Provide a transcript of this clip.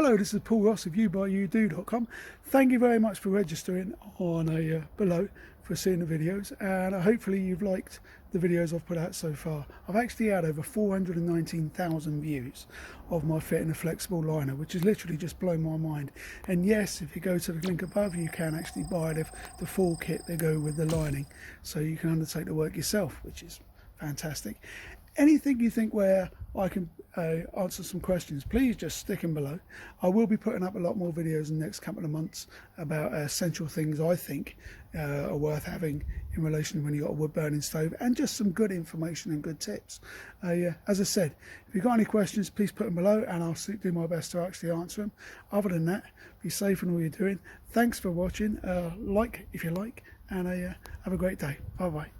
Hello, this is Paul Ross of YouBuyYouDo.com. Thank you very much for registering on below for seeing the videos, and hopefully you've liked the videos I've put out so far. I've actually had over 419,000 views of my fitting a flexible liner, which has literally just blown my mind. And yes, if you go to the link above, you can actually buy the full kit that go with the lining, so you can undertake the work yourself, which is fantastic. Anything you think where I can answer some questions, please just stick them below. I will be putting up a lot more videos in the next couple of months about essential things I think are worth having in relation to when you've got a wood burning stove, and just some good information and good tips. As I said, if you've got any questions, please put them below and I'll do my best to actually answer them. Other than that, be safe in all you're doing. Thanks for watching. Like if you like, and have a great day. Bye bye.